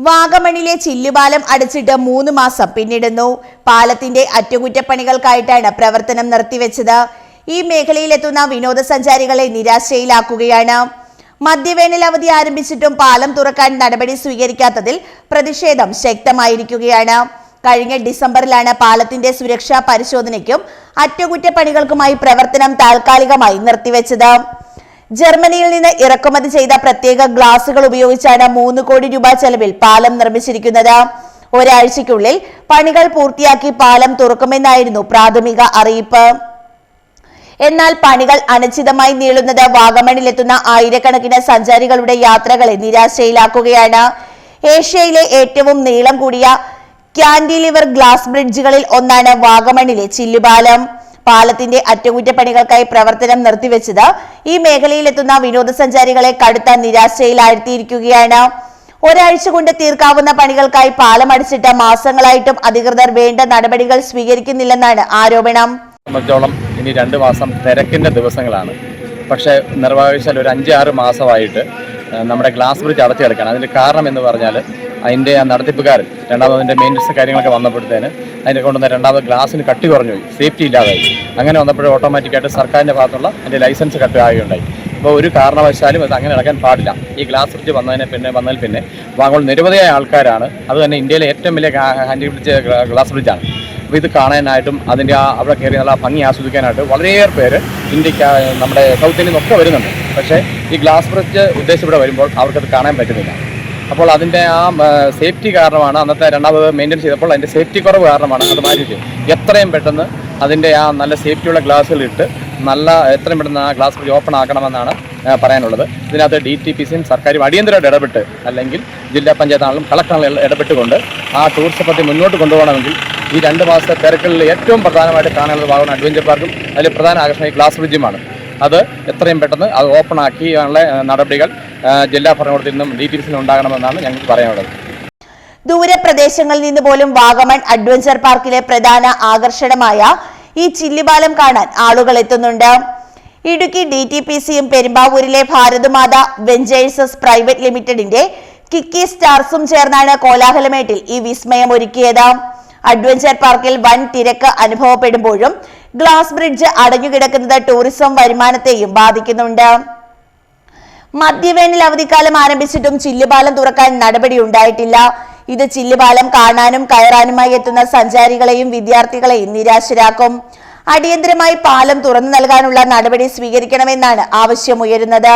വാഗമണിലെ ചില്ലുപാലം അടച്ചിട്ട് 3 മാസം പിന്നിടുന്നു. പാലത്തിന്റെ അറ്റകുറ്റപ്പണികൾക്കായിട്ടാണ് പ്രവർത്തനം നിർത്തിവെച്ചത്. ഈ മേഖലയിലെത്തുന്ന വിനോദസഞ്ചാരികളെ നിരാശയിലാക്കുകയാണ്. മധ്യവേനൽ അവധി ആരംഭിച്ചിട്ടും പാലം തുറക്കാൻ നടപടി സ്വീകരിക്കാത്തതിൽ പ്രതിഷേധം ശക്തമായിരിക്കുകയാണ്. കഴിഞ്ഞ ഡിസംബറിലാണ് പാലത്തിന്റെ സുരക്ഷാ പരിശോധനയ്ക്കും അറ്റകുറ്റപ്പണികൾക്കുമായി പ്രവർത്തനം താൽക്കാലികമായി നിർത്തിവെച്ചത്. ജർമ്മനിയിൽ നിന്ന് ഇറക്കുമതി ചെയ്ത പ്രത്യേക ഗ്ലാസുകൾ ഉപയോഗിച്ചാണ് 3 കോടി രൂപ ചെലവിൽ പാലം നിർമ്മിച്ചിരിക്കുന്നത്. ഒരാഴ്ചയ്ക്കുള്ളിൽ പണികൾ പൂർത്തിയാക്കി പാലം തുറക്കുമെന്നായിരുന്നു പ്രാഥമിക അറിയിപ്പ്. എന്നാൽ പണികൾ അനിശ്ചിതമായി നീളുന്നത് വാഗമണിലെത്തുന്ന ആയിരക്കണക്കിന് സഞ്ചാരികളുടെ യാത്രകളെ നിരാശയിലാക്കുകയാണ്. ഏഷ്യയിലെ ഏറ്റവും നീളം കൂടിയ ക്യാൻഡിലിവർ ഗ്ലാസ് ബ്രിഡ്ജുകളിൽ ഒന്നാണ് വാഗമണിലെ ചില്ലുപാലം. പാലത്തിന്റെ അറ്റകുറ്റപ്പണികൾക്കായി പ്രവർത്തനം നിർത്തിവെച്ചത് ഈ മേഖലയിലെത്തുന്ന വിനോദസഞ്ചാരികളെ കടുത്ത നിരാശയിലാഴ്ത്തിയിരിക്കുകയാണ്. ഒരാഴ്ച കൊണ്ട് തീർക്കാവുന്ന പണികൾക്കായി പാലം അടച്ചിട്ട് മാസങ്ങളായിട്ടും അധികൃതർ വേണ്ട നടപടികൾ സ്വീകരിക്കുന്നില്ലെന്നാണ് ആരോപണം. ഇനി 2 മാസം തിരക്കിന്റെ ദിവസങ്ങളാണ്. പക്ഷേ നിർഭാഗ്യവശാൽ ഒരു 5-6 മാസമായിട്ട് നമ്മുടെ ഗ്ലാസ് ബ്രിഡ്ജ് അടച്ചു കിടക്കുകയാണ്. അതിന്റെ കാരണം എന്ന് പറഞ്ഞാൽ അതിൻ്റെ നടത്തിപ്പുകാരൻ രണ്ടാമത് അതിൻ്റെ മെയിൻ്റനൻസ് കാര്യങ്ങളൊക്കെ വന്നപ്പോഴത്തേന് അതിനെ കൊണ്ടുവന്ന രണ്ടാമത് ഗ്ലാസിന് കട്ടി കുറഞ്ഞു പോയി, സേഫ്റ്റി ഇല്ലാതായി. അങ്ങനെ വന്നപ്പോഴും ഓട്ടോമാറ്റിക്കായിട്ട് സർക്കാരിൻ്റെ ഭാഗത്തുള്ള അതിൻ്റെ ലൈസൻസ് കട്ടാകുകയുണ്ടായി. അപ്പോൾ ഒരു കാരണവശാലും അത് അങ്ങനെ നടക്കാൻ പാടില്ല. ഈ ഗ്ലാസ് ബ്രിഡ്ജ് വന്നതിൽ പിന്നെ വാങ്ങുമ്പോൾ നിരവധിയായ ആൾക്കാരാണ്. അതുതന്നെ ഇന്ത്യയിലെ ഏറ്റവും വലിയ ഹാൻഡ് ബ്രിഡ്ജ് ഗ്ലാസ് ബ്രിഡ്ജാണ്. അപ്പോൾ ഇത് കാണാനായിട്ടും അതിൻ്റെ അവിടെ കയറി നല്ല ഭംഗി ആസ്വദിക്കാനായിട്ട് വളരെയേറെ പേര് ഇന്ത്യക്ക് നമ്മുടെ സൗത്ത് ഇന്ത്യയിൽ നിന്നൊക്കെ വരുന്നുണ്ട്. പക്ഷേ ഈ ഗ്ലാസ് ബ്രിഡ്ജ് ഉദ്ദേശം ഇവിടെ വരുമ്പോൾ അവർക്കത് കാണാൻ പറ്റുന്നില്ല. അപ്പോൾ അതിൻ്റെ ആ സേഫ്റ്റി കാരണമാണ്, അന്നത്തെ രണ്ടാമത് മെയിൻറ്റെയിൻ ചെയ്തപ്പോൾ അതിൻ്റെ സേഫ്റ്റി കുറവ് കാരണമാണ് അത് മാറ്റിയിട്ട് എത്രയും പെട്ടെന്ന് അതിൻ്റെ ആ നല്ല സേഫ്റ്റിയുള്ള ഗ്ലാസ്സുകൾ ഇട്ട് എത്രയും പെട്ടെന്ന് ആ ഗ്ലാസ് ബ്രിഡ്ജ് ഓപ്പൺ ആക്കണമെന്നാണ് പറയാനുള്ളത്. ഇതിനകത്ത് DTPCയും സർക്കാരും അടിയന്തരമായിട്ട് ഇടപെട്ട്, അല്ലെങ്കിൽ ജില്ലാ പഞ്ചായത്താണെങ്കിലും കളക്ടറാണെങ്കിലും ഇടപെട്ടുകൊണ്ട് ആ ടൂറിസം പദ്ധതി മുന്നോട്ട് കൊണ്ടുപോകണമെങ്കിൽ ഈ 2 മാസത്തെ തിരക്കുകളിൽ ഏറ്റവും പ്രധാനമായിട്ട് കാണാനുള്ളത് വാഗമൺ അഡ്വഞ്ചർ പാർക്കും അതിൽ പ്രധാന ആകർഷണം ഈ ഗ്ലാസ് ബ്രിഡ്ജുമാണ്. അത് എത്രയും പെട്ടെന്ന് അത് ഓപ്പൺ ആക്കിയുള്ള നടപടികൾ ജില്ലാ ഭരണകൂടത്തിൽ നിന്നും DTPCയിൽ ഉണ്ടാകണമെന്നാണ് ഞങ്ങൾക്ക് പറയാനുള്ളത്. ദൂരപ്രദേശങ്ങളിൽ നിന്ന് പോലും വാഗമൺ അഡ്വഞ്ചർ പാർക്കിലെ പ്രധാന ആകർഷണമായ ഈ ചില്ലുപാലം കാണാൻ ആളുകൾ എത്തുന്നുണ്ട്. ഇടുക്കി DTPCയും പെരുമ്പാവൂരിലെ ഭാരതമാത വെഞ്ചേഴ്സസ് പ്രൈവറ്റ് ലിമിറ്റഡിന്റെ കിക്കി സ്റ്റാർസും ചേർന്നാണ് കോലാഹലമേട്ടിൽ ഈ വിസ്മയം ഒരുക്കിയത്. അഡ്വഞ്ചർ പാർക്കിൽ വൻ തിരക്ക് അനുഭവപ്പെടുമ്പോഴും ഗ്ലാസ് ബ്രിഡ്ജ് അടഞ്ഞുകിടക്കുന്നത് ടൂറിസം വരുമാനത്തെയും ബാധിക്കുന്നുണ്ട്. മധ്യവേനൽ അവധിക്കാലം ആരംഭിച്ചിട്ടും ചില്ലുപാലം തുറക്കാൻ നടപടി ഉണ്ടായിട്ടില്ല. ഇത് ചില്ലുപാലം കാണാനും കയറാനുമായി എത്തുന്ന സഞ്ചാരികളെയും വിദ്യാർത്ഥികളെയും നിരാശരാക്കും. അടിയന്തരമായി പാലം തുറന്നു നൽകാനുള്ള നടപടി സ്വീകരിക്കണമെന്നാണ് ആവശ്യമുയരുന്നത്.